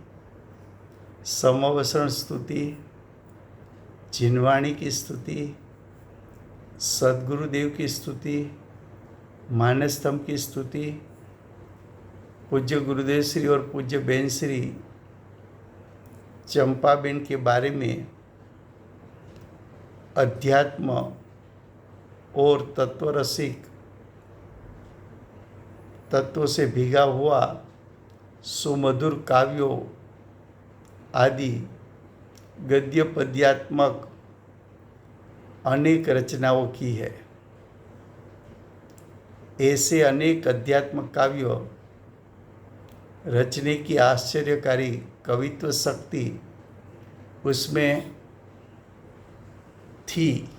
समवसरण स्तुति, जिनवाणी की स्तुति, सदगुरुदेव की स्तुति, मानस्तंभ की स्तुति, पूज्य गुरुदेव श्री और पूज्य बहन श्री चंपाबेन के बारे में अध्यात्म और तत्वरसिक तत्वों से भीगा हुआ सुमधुर काव्यों आदि गद्य पद्यात्मक अनेक रचनाओं की है। ऐसे अनेक अध्यात्मक काव्यों रचने की आश्चर्यकारी कवित्व शक्ति उसमें थी,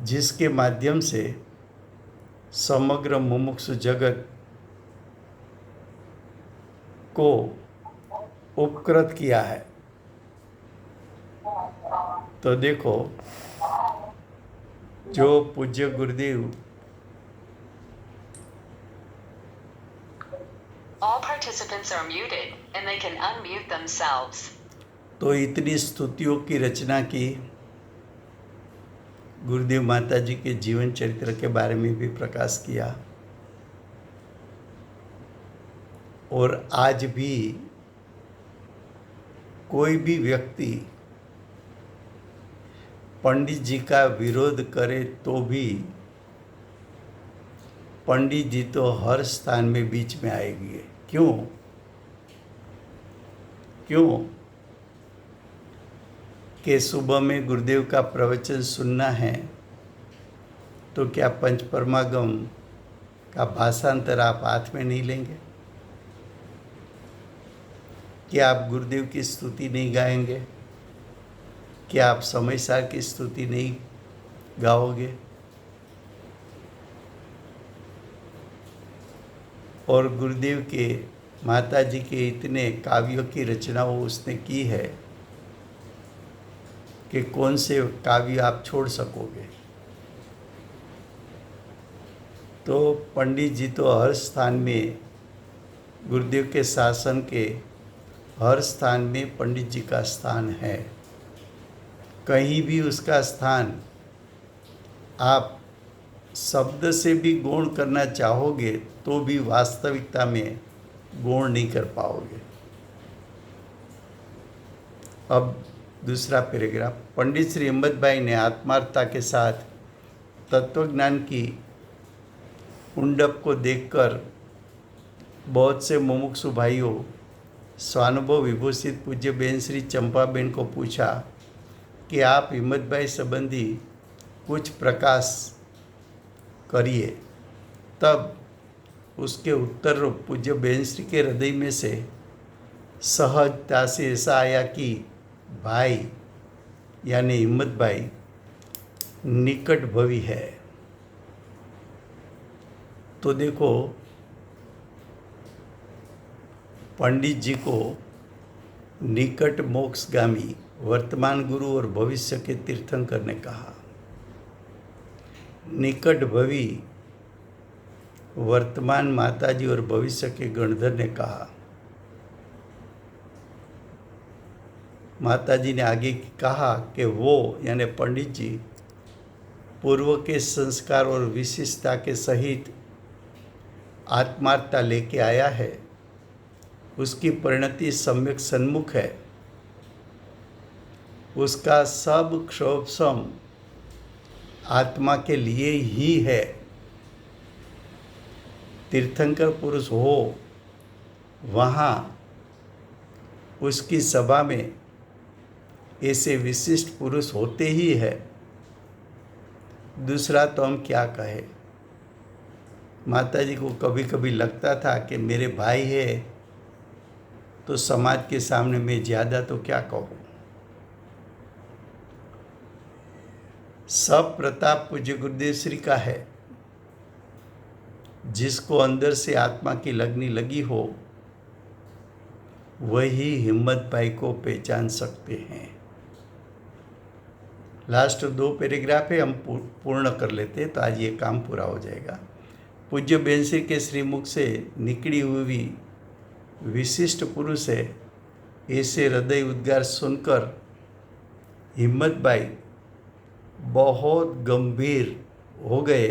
जिसके माध्यम से समग्र मुमुक्षु जगत को उपकृत किया है। तो देखो, जो पूज्य गुरुदेव All participants are muted and they can unmute themselves. तो इतनी स्तुतियों की रचना की, गुरुदेव माता जी के जीवन चरित्र के बारे में भी प्रकाश किया। और आज भी कोई भी व्यक्ति पंडित जी का विरोध करे तो भी पंडित जी तो हर स्थान में बीच में आएंगे। क्यों? कि सुबह में गुरुदेव का प्रवचन सुनना है तो क्या पंच परमागम का भाषांतर आप हाथ में नहीं लेंगे? क्या आप गुरुदेव की स्तुति नहीं गाएंगे? क्या आप समयसार की स्तुति नहीं गाओगे? और गुरुदेव के माता जी के इतने काव्यों की रचनाओं उसने की है कि कौन से काव्य आप छोड़ सकोगे। तो पंडित जी तो हर स्थान में, गुरुदेव के शासन के हर स्थान में पंडित जी का स्थान है। कहीं भी उसका स्थान आप शब्द से भी गौण करना चाहोगे तो भी वास्तविकता में गौण नहीं कर पाओगे। अब दूसरा पैराग्राफ। पंडित श्री अहमद भाई ने आत्मार्थता के साथ तत्वज्ञान की उंडप को देखकर बहुत से मुमुक्षु भाइयों, स्वानुभव विभूषित पूज्य बहन श्री चंपाबेन को पूछा कि आप हिम्मत भाई संबंधी कुछ प्रकाश करिए। तब उसके उत्तर रूप पूज्य बहन श्री के हृदय में से सहजता से ऐसा आया कि भाई यानी हिम्मत भाई निकट भवी है। तो देखो, पंडित जी को निकट मोक्षगामी वर्तमान गुरु और भविष्य के तीर्थंकर ने कहा। निकट भवी वर्तमान माताजी और भविष्य के गणधर ने कहा। माताजी ने आगे कहा कि वो यानी पंडित जी पूर्व के संस्कार और विशिष्टता के सहित आत्मार्थता लेके आया है। उसकी परिणति सम्यक सन्मुख है। उसका सब क्षोभसम आत्मा के लिए ही है। तीर्थंकर पुरुष हो, वहाँ उसकी सभा में ऐसे विशिष्ट पुरुष होते ही है। दूसरा तो हम क्या कहें। माता जी को कभी कभी लगता था कि मेरे भाई है तो समाज के सामने मैं ज़्यादा तो क्या कहूँ। सब प्रताप पूज्य गुरुदेव श्री का है। जिसको अंदर से आत्मा की लगनी लगी हो वही हिम्मत भाई को पहचान सकते हैं। लास्ट 2 पैराग्राफ है, हम पूर्ण कर लेते हैं तो आज ये काम पूरा हो जाएगा। पूज्य बेनसी के श्रीमुख से निकली हुई विशिष्ट पुरुष है ऐसे हृदय उद्गार सुनकर हिम्मत भाई बहुत गंभीर हो गए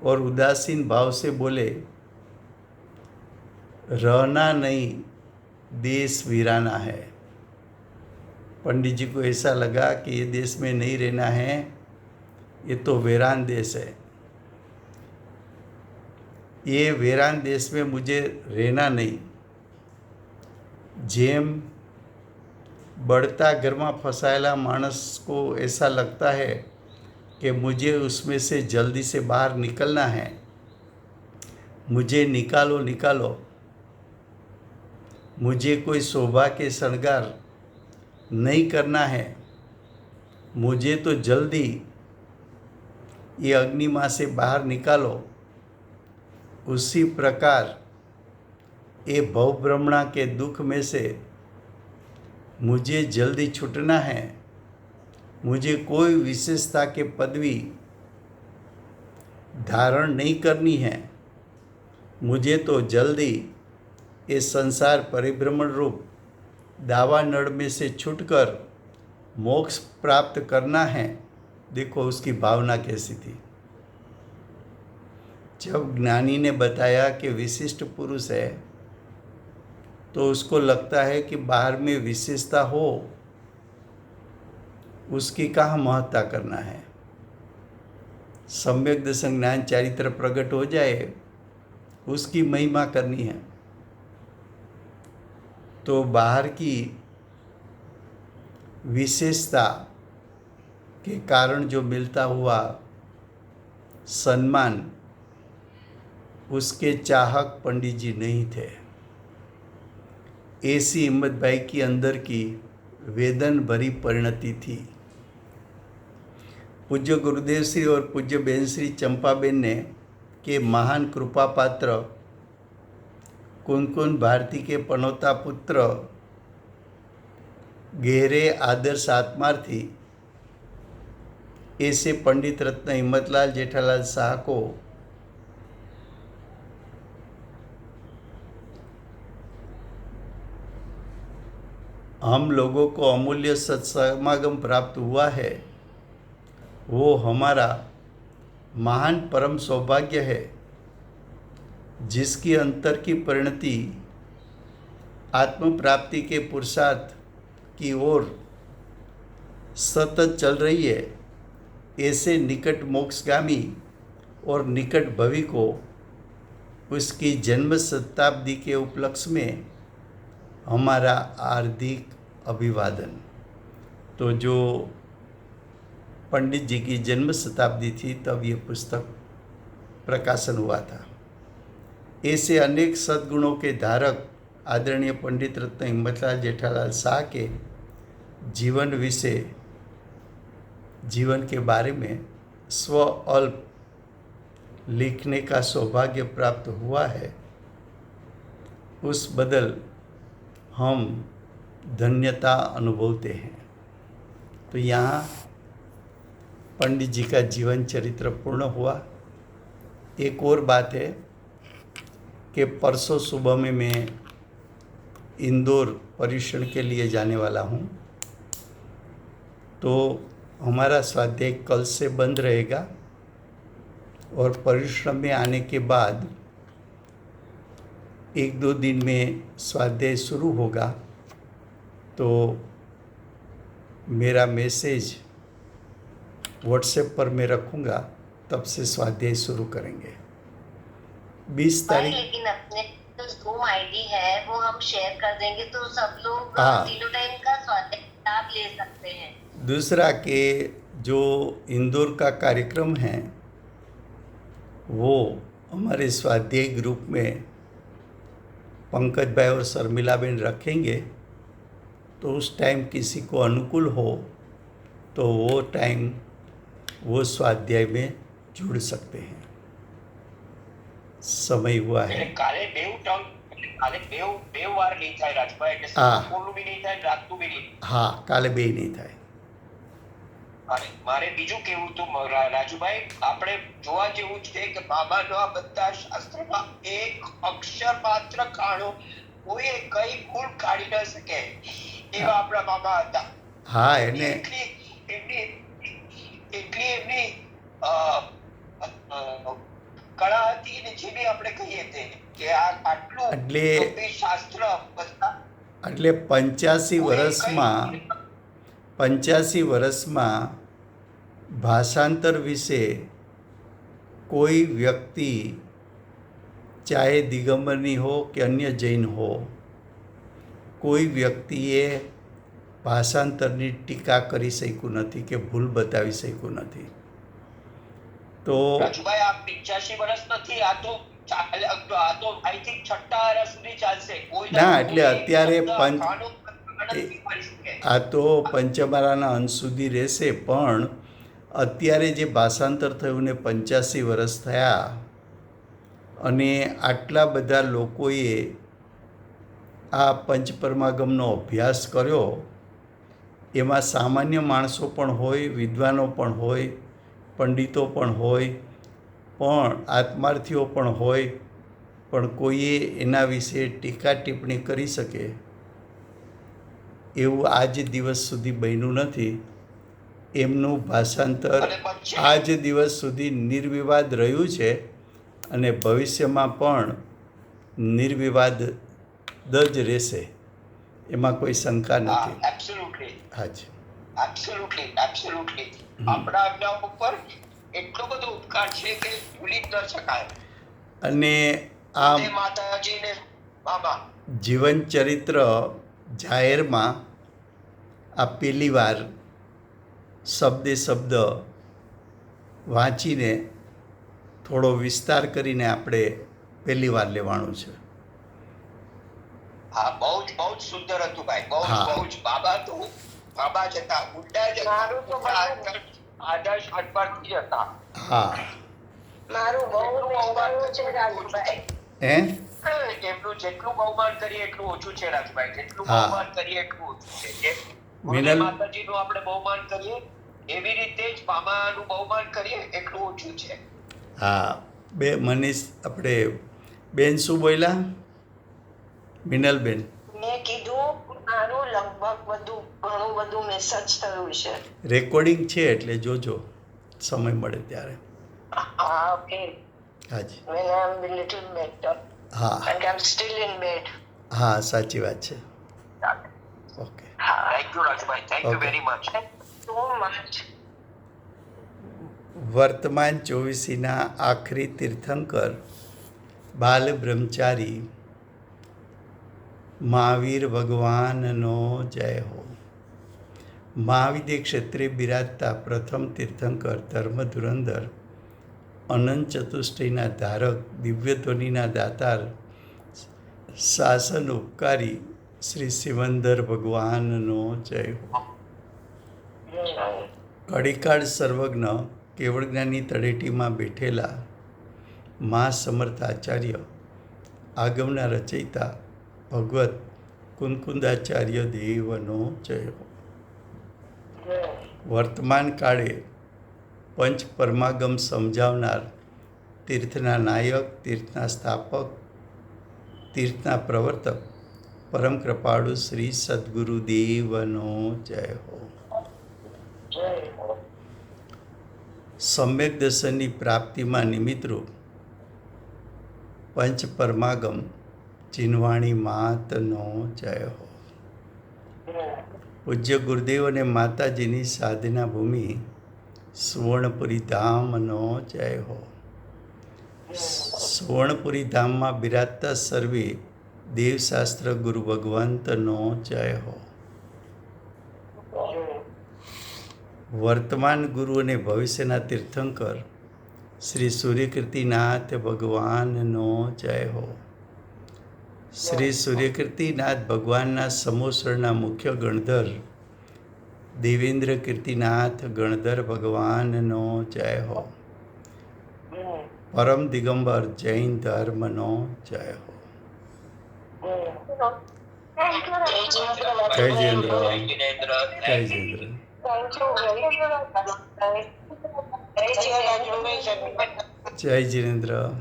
और उदासीन भाव से बोले, रहना नहीं, देश वीराना है। पंडित जी को ऐसा लगा कि ये देश में नहीं रहना है, ये तो वीरान देश है। ये वीरान देश में मुझे रहना नहीं। जेम बढ़ता घर में फंसाયેલા मानस को ऐसा लगता है कि मुझे उसमें से जल्दी से बाहर निकलना है। मुझे निकालो निकालो। मुझे कोई शोभा के श्रृंगार नहीं करना है। मुझे तो जल्दी ये अग्निमा से बाहर निकालो। उसी प्रकार ये भवभ्रमणा के दुख में से मुझे जल्दी छूटना है। मुझे कोई विशेषता के पदवी धारण नहीं करनी है। मुझे तो जल्दी ये संसार परिभ्रमण रूप दावा नड़ में से छूटकर मोक्ष प्राप्त करना है। देखो उसकी भावना कैसी थी। जब ज्ञानी ने बताया कि विशिष्ट पुरुष है तो उसको लगता है कि बाहर में विशेषता हो उसकी कहाँ महत्ता करना है। सम्यक दर्शन ज्ञान चारित्र प्रकट हो जाए उसकी महिमा करनी है। तो बाहर की विशेषता के कारण जो मिलता हुआ सम्मान उसके चाहक पंडित जी नहीं थे। ऐसी हिम्मत भाई की अंदर की वेदन भरी परिणति थी। पूज्य गुरुदेव श्री और पूज्य बेन श्री चंपाबेन ने के महान कृपा पात्र कुनकुन भारती के पनौता पुत्र गहरे आदर्श आत्मार्थी ऐसे पंडित रत्न हिम्मतलाल जेठालाल शाह को हम लोगों को अमूल्य सत्समागम प्राप्त हुआ है। वो हमारा महान परम सौभाग्य है जिसकी अंतर की परिणति आत्म प्राप्ति के पुरुषार्थ की ओर सतत चल रही है। ऐसे निकट मोक्षगामी और निकट भवि को उसकी जन्म शताब्दी के उपलक्ष्य में हमारा हार्दिक अभिवादन। तो जो पंडित जी की जन्म शताब्दी थी तब ये पुस्तक प्रकाशन हुआ था। ऐसे अनेक सद्गुणों के धारक आदरणीय पंडित रत्न हिम्मतलाल जेठालाल शाह के जीवन विषय जीवन के बारे में स्व अल्प लिखने का सौभाग्य प्राप्त हुआ है। उस बदल हम धन्यता अनुभवते हैं। तो यहाँ पंडित जी का जीवन चरित्र पूर्ण हुआ। एक और बात है कि परसों सुबह में मैं इंदौर पर्यवेक्षण के लिए जाने वाला हूँ। तो हमारा स्वाध्याय कल से बंद रहेगा और पर्यवेक्षण में आने के बाद 1-2 दिन में स्वाध्याय शुरू होगा। तो मेरा मैसेज व्हाट्सएप पर मैं रखूँगा, तब से स्वाध्याय शुरू करेंगे। 20 तारीख। लेकिन अपने जो Zoom आईडी है वो हम शेयर कर देंगे तो सब लोग हाँ। तीनों टाइम का स्वाध्याय लाभ ले सकते हैं। दूसरा कि जो इंदौर का कार्यक्रम है वो हमारे स्वाध्याय ग्रुप में पंकज भाई और शर्मिलाबेन रखेंगे, तो उस टाइम किसी को अनुकूल हो तो वो टाइम वो स्वाध्याय में जुड़ सकते हैं। समय हुआ है। કાલે બેવ વાર નહીં થાય રાજભાઈ, એટલે હા. બપોરનું બી નહીં થાય ને રાતનું બી નહીં. હા, કાલે બે નહીં થાય. અને મારે બીજું કેવું હતું રાજુભાઈ, આપણે જોવા જેવું છે કે બાબાનો આ બધા શાસ્ત્રમાં એક અક્ષર માત્ર કાઢો, કોઈએ કઈ ભૂલ કાઢી ન શકે એવા આપણા બાબા હતા. હા, એને એટલી એમની કળા હતી ને, જે બી આપણે કહીએ તે કે આ આટલું ગંભીર શાસ્ત્ર એટલે 85 વર્ષમાં ભાષાંતર વિશે કોઈ વ્યક્તિ, ચાહે દિગંબરની हो કે અન્ય જૈન हो, કોઈ વ્યક્તિએ ભાષાંતરની ટીકા કરી શક્યું નથી કે ભૂલ બતાવી શક્યું નથી. તો રાજુભાઈ આ 85 વર્ષ નથી, આ તો આઈ થિંક છઠ્ઠા વર્ષ સુધી ચાલશે. કોઈ ના, એટલે અત્યારે આ તો પંચમારાના અંશ સુધી રહેશે, પણ અત્યારે જે ભાષાંતર થયું ને 85 વર્ષ થયા અને આટલા બધા લોકોએ આ પંચપરમાગમનો અભ્યાસ કર્યો, એમાં સામાન્ય માણસો પણ હોય, વિદ્વાનો પણ હોય, પંડિતો પણ હોય, પણ આત્માર્થીઓ પણ હોય, પણ કોઈએ એના વિશે ટીકા ટિપ્પણી કરી શકે એવું આજ દિવસ સુધી બન્યું નથી. એમનું ભાષાંતર આજ દિવસ સુધી નિર્વિવાદ રહ્યું છે અને ભવિષ્યમાં પણ નિર્વિવાદ જ રહેશે, એમાં કોઈ શંકા નથી. હાજી, આપણા એમના ઉપર એટલો બધો ઉપકાર છે કે ભૂલી જ ન શકાય. અને આ માતાજીને બાબા જીવન ચરિત્ર જાહેરમાં આ પહેલી વાર શબ્દે શબ્દ વાંચીને થોડો વિસ્તાર કરીને આપણે પહેલી વાર લેવાનું છે. હા, બહુ જ સુંદર હતું ભાઈ, બહુ જ. બાબા તો બાબા જ હતા, બુદ્ધા જ હતા, આદર્શ અટપરથી હતા. હા, મારું બહુ બહુમાન છે રાજભાઈ. હે, એમનું જેટલું બહુમાન કરીએ એટલું ઓછું છે રાજભાઈ, જેટલું હા. બહુમાન કરીએ એટલું ઓછું છે. જેમ મિનલ માતાજીનું આપણે બહુમાન કરીએ એવી રીતે જ બાબાનું બહુમાન કરીએ એટલું ઓછું છે. હા, મનીષ આપણે બેન શું બોલ્યા? મિનલબેન મેં કીધું મારું લગભગ ઘણું બધું મેસેજ થયું છે. રેકોર્ડિંગ છે એટલે જોજો સમય મળે ત્યારે. હા, ઓકે. હાજી, When I'm a little better. હા And I'm still in bed. હા, સાચી વાત છે. ઓકે, થેન્ક યુ રાજભાઈ, thank you Okay. Very much. So much. વર્તમાન ચોવીસીના આખરી તીર્થંકર બાલ બ્રહ્મચારી મહાવીર ભગવાનનો જય હો. મહાવિદ્ય ક્ષેત્રે બિરાજતા પ્રથમ તીર્થંકર, ધર્મ ધુરંધર, અનંત ચતુષ્ટયના ધારક, દિવ્ય ધ્વનિના દાતાર, શાસન ઉપકારી શ્રી સિમંદર ભગવાનનો જય હો. કડીકાળ સર્વજ્ઞ કેવળ જ્ઞાની તળેટીમાં બેઠેલા મા સમર્થ આચાર્ય, આગમના રચયિતા ભગવત કુંકુંદાચાર્ય દેવનો જય હો. વર્તમાન કાળે પંચ પરમાગમ સમજાવનાર, તીર્થના નાયક, તીર્થના સ્થાપક, તીર્થના પ્રવર્તક, પરમ કૃપાળુ શ્રી સદગુરુ દેવનો જય હો. સમ્યક દર્શનની પ્રાપ્તિમાં નિમિત્તરૂપ પંચ પરમાગમ ચિન્વાણી માતનો જય હો. પૂજ્ય ગુરુદેવ અને માતાજીની સાધના ભૂમિ સુવર્ણપુરી ધામનો જય હો. સુવર્ણપુરી ધામમાં બિરાજતા સર્વે દેવશાસ્ત્ર ગુરુ ભગવંતનો જય હો. વર્તમાન ગુરુ અને ભવિષ્યના તીર્થંકર શ્રી સૂર્યકીર્તિનાથ ભગવાનનો જય હો. શ્રી સૂર્યકીર્તિનાથ ભગવાનના સમોસરના મુખ્ય ગણધર દેવેન્દ્ર કીર્તિનાથ ગણધર ભગવાનનો જય હો. પરમ દિગંબર જૈન ધર્મનો જય હો. જય જયેન્દ્ર. જય જયેન્દ્ર. જય જિનેન્દ્ર.